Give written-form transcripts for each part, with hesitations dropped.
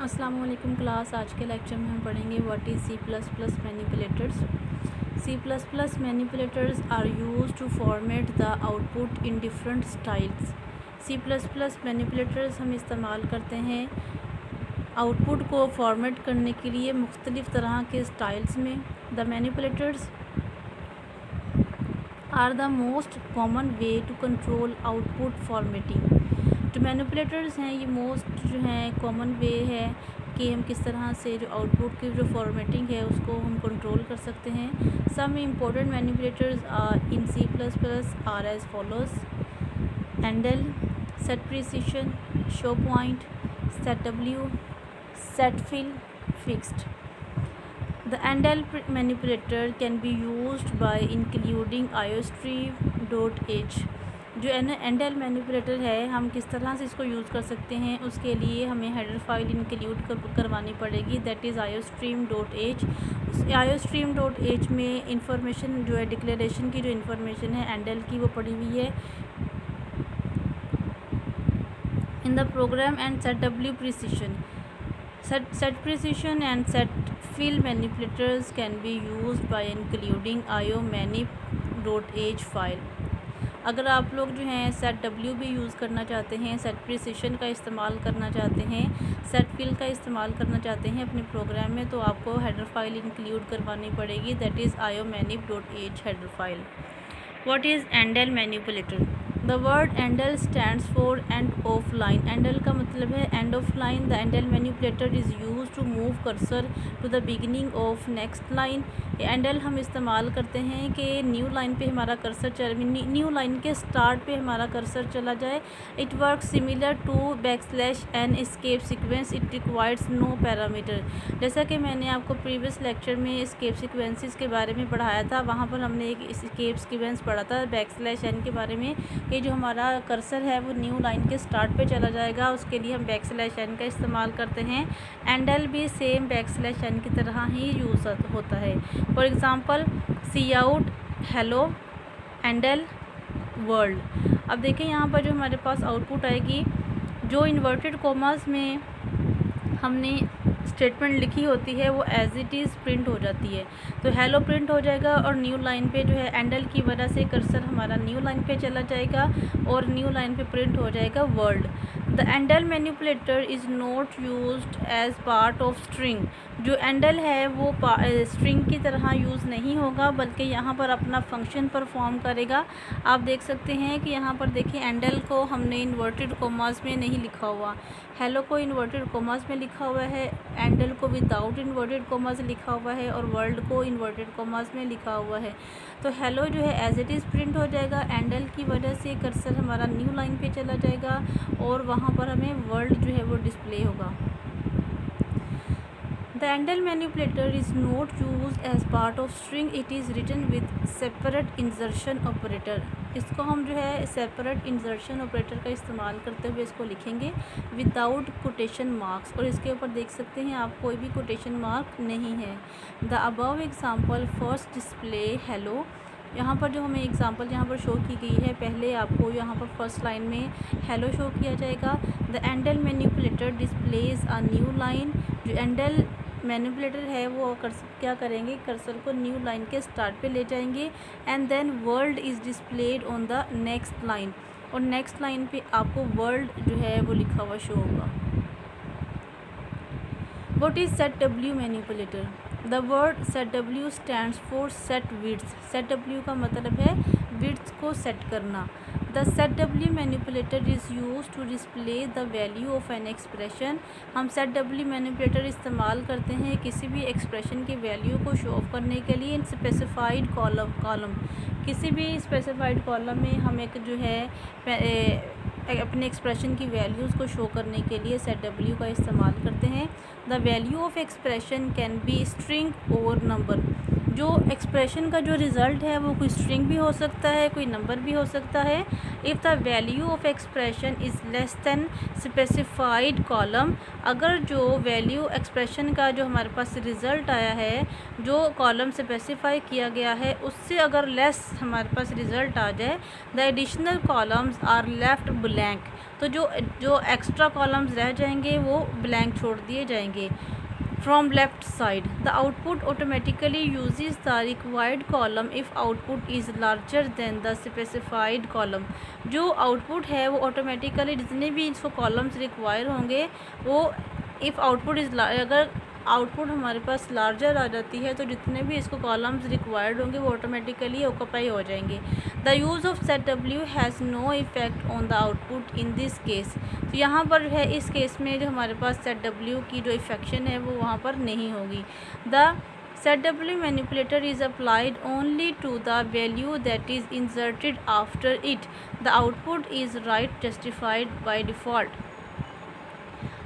अस्सलाम वालेकुम क्लास। आज के लेक्चर में हम पढ़ेंगे what is C plus plus manipulators. C plus plus manipulators are use to format the output in different styles. C plus plus manipulators हम इस्तेमाल करते हैं आउटपुट को फॉर्मेट करने के लिए मुख्तलिफ़ तरह के स्टाइल्स में। The manipulators are the most common way to control output formatting. जो मैनिपुलेटर्स हैं ये मोस्ट जो हैं कॉमन वे है कि हम किस तरह से जो आउटपुट की जो फॉर्मेटिंग है उसको हम कंट्रोल कर सकते हैं। Some important manipulators are in C plus plus are as follows: endl, set precision, show point, set डब्ल्यू, set fill, fixed. The Endel manipulator can be used by including iostream.h। जो endl manipulator है हम किस तरह से इसको use कर सकते हैं, उसके लिए हमें हेडर फाइल इंक्लूड करवानी पड़ेगी, दैट इज़ iostream.h। उस iostream.h में इंफॉर्मेशन जो है डिक्लेरेशन की जो इंफॉर्मेशन है एंडल की वो पड़ी हुई है। In the program and set डब्ल्यू precision, set precision and set fill manipulators can be used by including iomanip.h file. अगर आप लोग जो हैं सेट डब्ल्यू भी यूज़ करना चाहते हैं, सेट प्रिसिशन का इस्तेमाल करना चाहते हैं, सेट फिल का इस्तेमाल करना चाहते हैं अपने प्रोग्राम में, तो आपको हेडर फाइल इंक्लूड करवानी पड़ेगी, that is iomanip.h header file. What is Endel manipulator? The word Endel stands for end of line। Endel का मतलब है end of line। The Endel manipulator is used to move cursor to the beginning of next line। ये Endel हम इस्तेमाल करते हैं कि new line पे हमारा कर्सर न्यू लाइन के स्टार्ट पे हमारा कर्सर चला जाए। It works similar to >n escape sequence। It requires no parameter। जैसा कि मैंने आपको प्रीवियस लेक्चर में escape sequences के बारे में पढ़ाया था, वहाँ पर हमने एक escape sequence पढ़ा था >n के बारे में कि जो हमारा कर्सर है वो न्यू लाइन के स्टार्ट पे चला जाएगा, उसके लिए हम >n का इस्तेमाल करते हैं। एंडल भी सेम >n की तरह ही यूज़ होता है। For example C out, hello, endl, world. अब देखें यहाँ पर जो हमारे पास आउटपुट आएगी, जो इन्वर्टेड कॉमास में हमने स्टेटमेंट लिखी होती है वो एज इट इज़ प्रिंट हो जाती है। तो हेलो प्रिंट हो जाएगा और न्यू लाइन पे जो है एंडल की वजह से कर्सर हमारा न्यू लाइन पे चला जाएगा और न्यू लाइन पे प्रिंट हो जाएगा world. The endl manipulator is not used as part of string. जो एंडल है वो स्ट्रिंग की तरह यूज़ नहीं होगा, बल्कि यहाँ पर अपना फंक्शन परफॉर्म करेगा। आप देख सकते हैं कि यहाँ पर देखिए एंडल को हमने इन्वर्टेड कोमास में नहीं लिखा हुआ, हेलो को इन्वर्टेड कोमास में लिखा हुआ है, एंडल को विदाउट इन्वर्टेड कोमास लिखा हुआ है और वर्ल्ड को इन्वर्टेड कोमास में लिखा हुआ है। तो हेलो जो है एज इट इज़ प्रिंट हो जाएगा, एंडल की वजह से कर्सर हमारा न्यू लाइन पे चला जाएगा और वहाँ पर हमें वर्ल्ड जो है वो डिस्प्ले होगा। The Endel manipulator is not used as part of string। It is written with separate insertion operator। इसको हम जो है separate insertion operator का इस्तेमाल करते हुए इसको लिखेंगे विदाउट कोटेशन मार्क्स, और इसके ऊपर देख सकते हैं आप कोई भी कोटेशन मार्क नहीं है। The above example first display hello। यहाँ पर जो हमें एग्जांपल यहाँ पर शो की गई है, पहले आपको यहाँ पर फर्स्ट लाइन में हेलो शो किया जाएगा। The endl manipulator displays a new line. जो एंडल मैनिपुलेटर है वो क्या करेंगे, कर्सर को न्यू लाइन के स्टार्ट पे ले जाएंगे and then world is displayed on the next line, और नेक्स्ट लाइन पे आपको वर्ल्ड जो है वो लिखा हुआ शो होगा। What is set W manipulator? The word set W stands for set width। set W का मतलब है width को सेट करना। The set W manipulator is used to display the value of an expression। हम set W manipulator इस्तेमाल करते हैं किसी भी एक्सप्रेशन की वैल्यू को शो ऑफ करने के लिए इन स्पेसिफाइड कॉलम। किसी भी स्पेसिफाइड कॉलम में हम एक जो है अपने एक्सप्रेशन की वैल्यूज़ को शो करने के लिए सेट डब्ल्यू का इस्तेमाल करते हैं। The value of expression can be string और नंबर। जो एक्सप्रेशन का जो रिज़ल्ट है वो कोई स्ट्रिंग भी हो सकता है, कोई नंबर भी हो सकता है। If the value of expression is less than specified column, अगर जो वैल्यू एक्सप्रेशन का जो हमारे पास रिज़ल्ट आया है, जो कॉलम स्पेसिफाई किया गया है, उससे अगर लेस हमारे पास रिज़ल्ट आ जाए, the additional columns are left blank. तो जो जो एक्स्ट्रा कॉलम्स रह जाएंगे वो ब्लैंक छोड़ दिए जाएंगे। From left side, the output automatically uses the required column if output is larger than the specified column। जो आउटपुट है वो ऑटोमेटिकली जितने भी इसको कॉलम्स रिक्वायर होंगे वो इफ़ आउटपुट इज़ अगर आउटपुट हमारे पास लार्जर आ जाती है तो जितने भी इसको कॉलम्स रिक्वायर्ड होंगे वो ऑटोमेटिकली ऑक्यूपाई हो जाएंगे। द यूज़ ऑफ सेट डब्ल्यू has no effect on the output in this case. तो यहाँ पर है इस केस में जो हमारे पास सेट डब्ल्यू की जो इफेक्शन है वो वहाँ पर नहीं होगी। The set W manipulator is applied only to the value that is inserted after it. The output is right justified by default.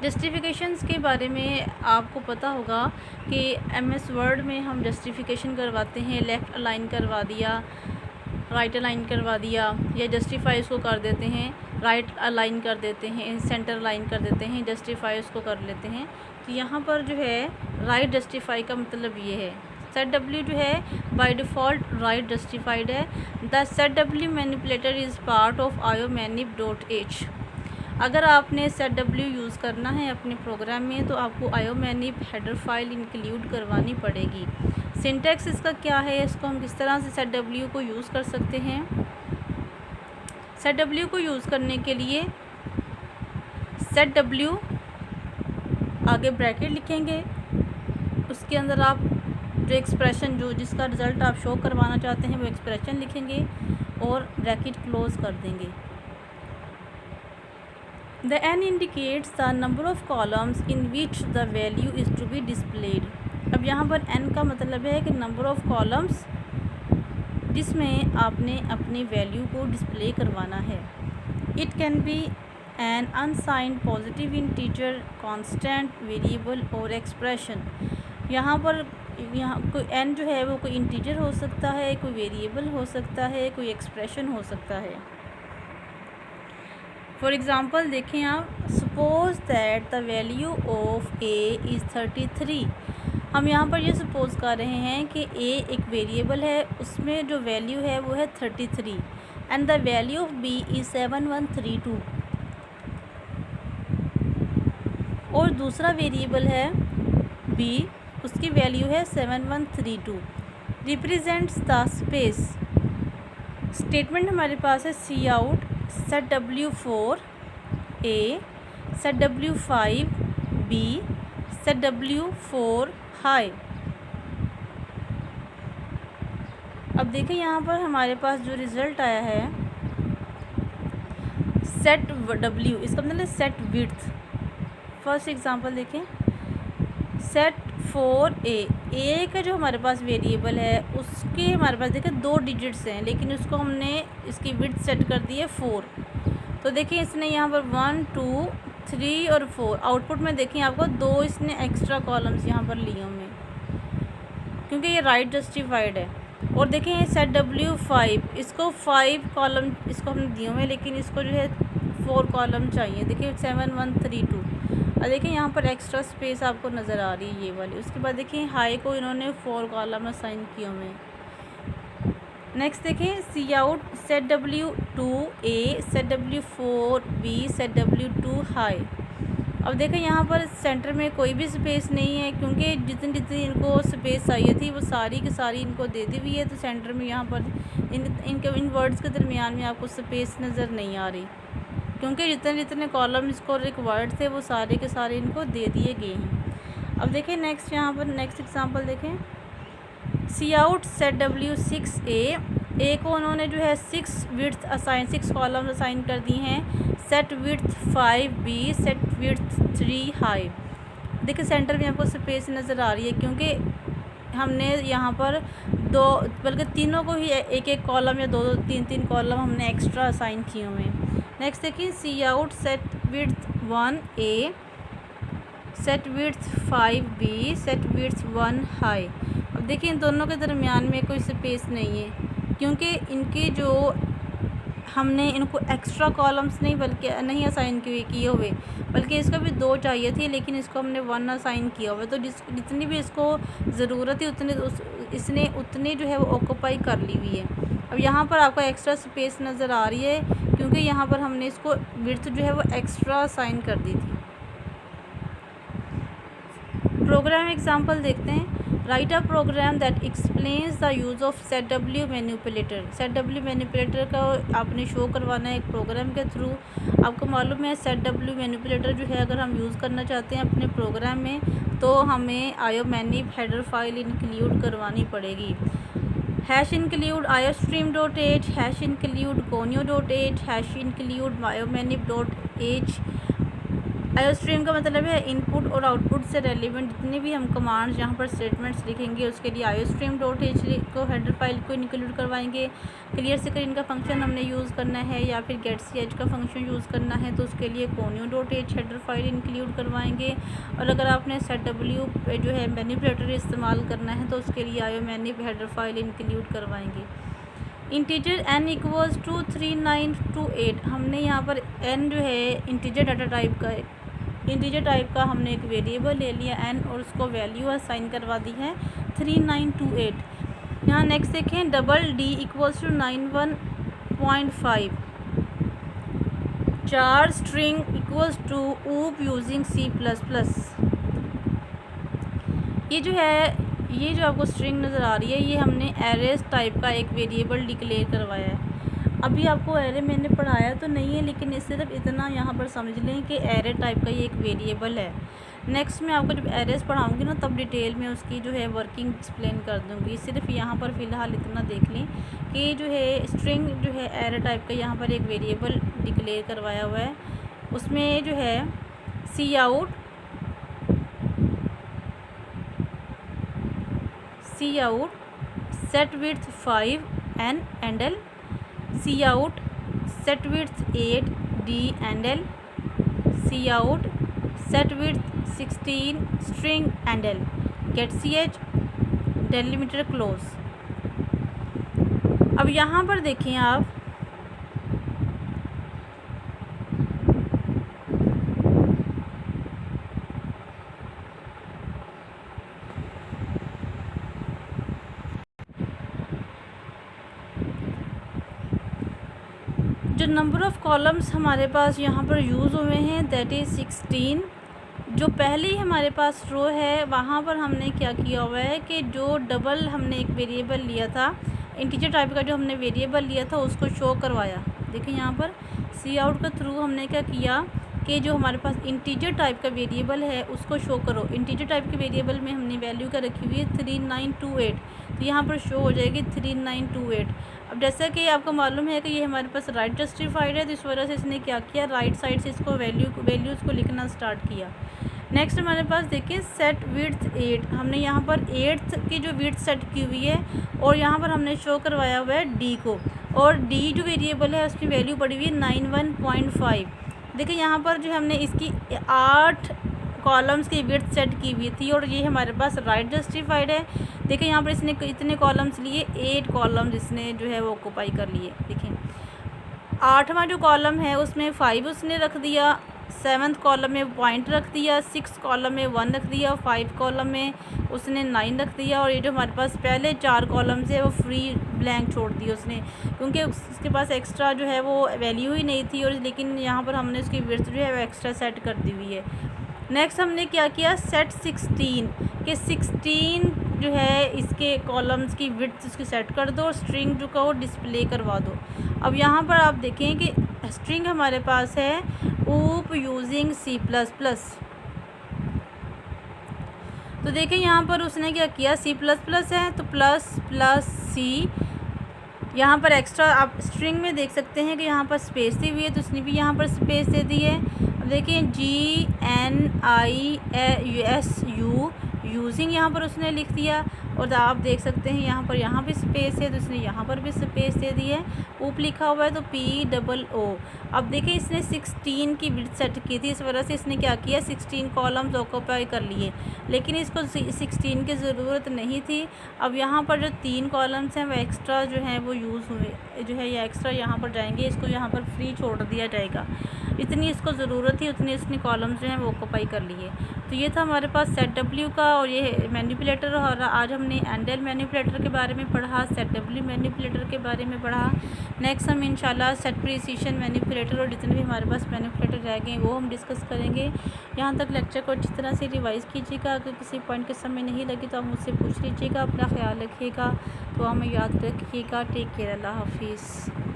Justifications के बारे में आपको पता होगा कि एमएस वर्ड में हम जस्टिफिकेशन करवाते हैं, लेफ़्ट अलाइन करवा दिया, राइट अलाइन करवा दिया, या जस्टिफाई उसको कर देते हैं, राइट अलाइन कर देते हैं, सेंटर अलाइन कर देते हैं, जस्टिफाई उसको कर लेते हैं। तो यहाँ पर जो है राइट जस्टिफाई का मतलब ये है। सेट डब्ल्यू जो है बाय डिफ़ॉल्ट राइट जस्टिफाइड है। The set W manipulator is part of iomanip.h। अगर आपने सेट डब्ल्यू यूज़ करना है अपने प्रोग्राम में तो आपको iomanip हेडर फाइल इंक्लूड करवानी पड़ेगी। सिंटैक्स इसका क्या है, इसको हम किस तरह से सेट डब्ल्यू को यूज़ कर सकते हैं। सेट डब्ल्यू को यूज़ करने के लिए सेट डब्ल्यू आगे ब्रैकेट लिखेंगे, उसके अंदर आप जो एक्सप्रेशन जो जिसका रिज़ल्ट आप शो करवाना चाहते हैं वो एक्सप्रेशन लिखेंगे और ब्रैकेट क्लोज़ कर देंगे। The n indicates the number of columns in which the value is to be displayed। अब यहाँ पर n का मतलब है कि नंबर ऑफ़ कॉलम्स जिसमें आपने अपनी वैल्यू को डिस्प्ले करवाना है। It can be an unsigned positive integer, constant, variable और एक्सप्रेशन। यहाँ पर कोई n जो है वो कोई इंटीजर हो सकता है, कोई वेरिएबल हो सकता है, कोई एक्सप्रेशन हो सकता है। फॉर एग्ज़ाम्पल देखें आप, suppose that the value of A is 33। हम यहाँ पर ये सपोज़ कर रहे हैं कि ए एक वेरिएबल है, उसमें जो वैल्यू है वो है 33 and the value of B is 7132। और दूसरा वेरिएबल है बी, उसकी वैल्यू है 7132। Represents the space. स्टेटमेंट हमारे पास है C out set W4 A, set W5 B, set W4 hi. अब देखें यहाँ पर हमारे पास जो रिज़ल्ट आया है सेट W, इसका मतलब सेट विड्थ। फर्स्ट एग्जांपल देखें, सेट 4A का जो हमारे पास वेरिएबल है उसके हमारे पास देखें 2 डिजिट्स हैं, लेकिन उसको हमने इसकी विड्थ सेट कर दी है 4। तो देखिए इसने यहाँ पर 1 2 3 और 4 आउटपुट में देखें आपको 2 इसने एक्स्ट्रा कॉलम्स यहाँ पर लिए हुए क्योंकि ये राइट जस्टिफाइड है। और देखें ये सेट W5, इसको 5 कॉलम इसको हमने दिए हुए हैं, लेकिन इसको जो है 4 कॉलम चाहिए। देखिए 7132। और देखिए यहाँ पर एक्स्ट्रा स्पेस आपको नज़र आ रही है ये वाली। उसके बाद देखिए हाई को इन्होंने 4 कॉलम असाइन किए हुए हैं। नेक्स्ट देखें C out set W2A, set W4B, set W2 hi. अब देखें यहाँ पर सेंटर में कोई भी स्पेस नहीं है क्योंकि जितनी जितनी इनको स्पेस चाहिए थी वो सारी की सारी इनको दे दी हुई है। तो सेंटर में यहाँ पर इन वर्ड्स के दरमियान में आपको स्पेस नज़र नहीं आ रही क्योंकि जितने जितने कॉलम इसको रिक्वायर्ड थे वो सारे के सारे इनको दे दिए गए हैं। अब देखें नेक्स्ट यहाँ पर नेक्स्ट एग्जांपल देखें, सी आउट सेट W6A को उन्होंने जो है 6 कॉलम असाइन कर दी हैं। Set width 5B, set width 3 high. देखिए सेंटर में आपको स्पेस नज़र आ रही है क्योंकि हमने यहाँ पर 2 बल्कि तीनों को ही एक एक कॉलम या 2 3 कॉलम हमने एक्स्ट्रा असाइन किए हुए हैं। नेक्स्ट देखिए C out set width 1A, set width 5B, set width 1 hi. अब देखिए इन दोनों के दरमियान में कोई स्पेस नहीं है क्योंकि इनके जो हमने इनको एक्स्ट्रा कॉलम्स नहीं असाइन किए हुए, बल्कि इसका भी 2 चाहिए थी लेकिन इसको हमने 1 असाइन किया हुआ। तो जितनी भी इसको ज़रूरत है इसने उतनी जो है वो ऑक्यूपाई कर ली हुई है। अब यहाँ पर आपको एक्स्ट्रा स्पेस नज़र आ रही है क्योंकि यहाँ पर हमने इसको विड्थ जो है वो एक्स्ट्रा साइन कर दी थी। प्रोग्राम एग्जांपल देखते हैं। Write a program that explains the use of set W manipulator. Set W manipulator का आपने शो करवाना है एक प्रोग्राम के थ्रू। आपको मालूम है सेट डब्ल्यू मैनिपुलेटर जो है अगर हम यूज़ करना चाहते हैं अपने प्रोग्राम में तो हमें आयो मैनिप हेडर फाइल इंक्लूड करवानी पड़ेगी। Hash include iostream.h, hash include conio.h, hash include myomanip.h। iostream का मतलब है इनपुट और आउटपुट से रेलिवेंट जितने भी हम कमांड्स यहाँ पर स्टेटमेंट्स लिखेंगे उसके लिए iostream.h को हेडर फाइल को इंक्लूड करवाएंगे। क्लियर से करें इनका फंक्शन हमने यूज़ करना है या फिर getch का फंक्शन यूज़ करना है तो उसके लिए conio.h हेडर फाइल इंक्लूड करवाएंगे। और अगर आपने सेट डब्ल्यू जो है मैनिपुलेटर इस्तेमाल करना है तो उसके लिए iomanip हेडर फाइल इंक्लूड करवाएंगे। Integer n equals to 3928। हमने यहाँ पर n जो है इंटीजर डाटा टाइप का इंटीजर टाइप का हमने एक वेरिएबल ले लिया n और उसको वैल्यू असाइन करवा दी है 3928। यहाँ नेक्स्ट देखें double d equals to 91.5। Char string equals to OOP using C++। ये जो आपको स्ट्रिंग नज़र आ रही है ये हमने एरेस टाइप का एक वेरिएबल डिक्लेयर करवाया है। अभी आपको एरे मैंने पढ़ाया तो नहीं है लेकिन सिर्फ इतना यहाँ पर समझ लें कि एरे टाइप का ये एक वेरिएबल है। नेक्स्ट मैं आपको जब एरेस पढ़ाऊँगी ना तब डिटेल में उसकी जो है वर्किंग एक्सप्लेन कर दूँगी। सिर्फ यहाँ पर फ़िलहाल इतना देख लें कि जो है स्ट्रिंग जो है एरे टाइप का यहाँ पर एक वेरिएबल डिक्लेयर करवाया हुआ है। उसमें जो है C out set width 5 endl, C out set width 8 D endl, C out set width 16 string endl, getch delimiter close. अब यहाँ पर देखें आप जो नंबर ऑफ़ कॉलम्स हमारे पास यहाँ पर यूज़ हुए हैं दैट इज़ 16। जो पहली हमारे पास रो है वहाँ पर हमने क्या किया हुआ है कि जो डबल हमने एक वेरिएबल लिया था इंटीजर टाइप का जो हमने वेरिएबल लिया था उसको शो करवाया। देखिए यहाँ पर सी आउट के थ्रू हमने क्या किया कि जो हमारे पास इंटीजर टाइप का वेरिएबल है उसको शो करो। इंटीजर टाइप के वेरिएबल में हमने वैल्यू का रखी हुई है 3928 तो यहाँ पर शो हो जाएगी 3928। अब जैसा कि आपको मालूम है कि ये हमारे पास राइट जस्टिफाइड है तो इस वजह से इसने क्या किया राइट साइड से इसको वैल्यूज़ को लिखना स्टार्ट किया। नेक्स्ट हमारे पास देखिए सेट विड्थ 8। हमने यहाँ पर 8th की जो विड्थ सेट की हुई है और यहाँ पर हमने शो करवाया हुआ है डी को और डी जो वेरिएबल है उसकी वैल्यू पड़ी हुई है 91.5। देखिए यहाँ पर जो हमने इसकी 8 कॉलम्स की विड्थ सेट की हुई थी और ये हमारे पास राइट जस्टिफाइड है। देखिए यहाँ पर इसने इतने कॉलम्स लिए 8 कॉलम्स इसने जो है वो ऑक्यूपाई कर लिए। देखिए 8वां जो कॉलम है उसमें 5 उसने रख दिया, 7th कॉलम में पॉइंट रख दिया, 6th कॉलम में 1 रख दिया, 5 कॉलम में उसने 9 रख दिया और ये जो हमारे पास पहले 4 कॉलम्स है वो फ्री ब्लैंक छोड़ दिया उसने क्योंकि उसके पास एक्स्ट्रा जो है वो वैल्यू ही नहीं थी और लेकिन यहाँ पर हमने उसकी विड्थ जो है वो एक्स्ट्रा सेट कर दी हुई है। नेक्स्ट हमने क्या किया सेट 16 के 16 जो है इसके कॉलम्स की विड्थ उसकी सेट कर दो और स्ट्रिंग जो का वो डिस्प्ले करवा दो। अब यहाँ पर आप देखें कि स्ट्रिंग हमारे पास है ऊप यूजिंग C++। तो देखिए यहाँ पर उसने क्या किया C++ है तो प्लस C। यहाँ पर एक्स्ट्रा आप स्ट्रिंग में देख सकते हैं कि यहाँ पर स्पेस दी हुई है तो उसने भी यहाँ पर स्पेस दे दी है। अब देखिए GNISU यूजिंग यहाँ पर उसने लिख दिया और आप देख सकते हैं यहाँ भी स्पेस है तो इसने यहाँ पर भी स्पेस दे दी है। ऊप लिखा हुआ है तो POO। अब देखिए इसने 16 की विड्थ सेट की थी इस वजह से इसने क्या किया 16 कॉलम्स ऑक्यूपाई कर लिए लेकिन इसको 16 की ज़रूरत नहीं थी। अब यहाँ पर जो 3 कॉलम्स हैं वो एक्स्ट्रा जो हैं वो यूज़ हुए जो है या एक्स्ट्रा यहाँ पर जाएंगे, इसको यहाँ पर फ्री छोड़ दिया जाएगा। इतनी इसको ज़रूरत थी उतनी इसने कॉलम्स जो हैं वो ऑक्यूपाई कर लिए। तो ये था हमारे पास सेट डब्ल्यू का और ये मैनिपुलेटर, और आज हमने एंडल मैनिपुलेटर के बारे में पढ़ा, सेट डब्ल्यू मैनिपुलेटर के बारे में पढ़ा। नेक्स्ट हम इंशाल्लाह सेट प्रिसिशन मैनिपुलेटर और जितने भी हमारे पास मैनिपुलेटर रह गए वो हम डिस्कस करेंगे। यहाँ तक लेक्चर को अच्छी तरह से रिवाइज़ कीजिएगा। अगर किसी पॉइंट के समय नहीं लगी तो आप मुझसे पूछ लीजिएगा। अपना ख्याल रखिएगा, तो हमें याद रखिएगा। टेक केयर, अल्लाह हाफिज़।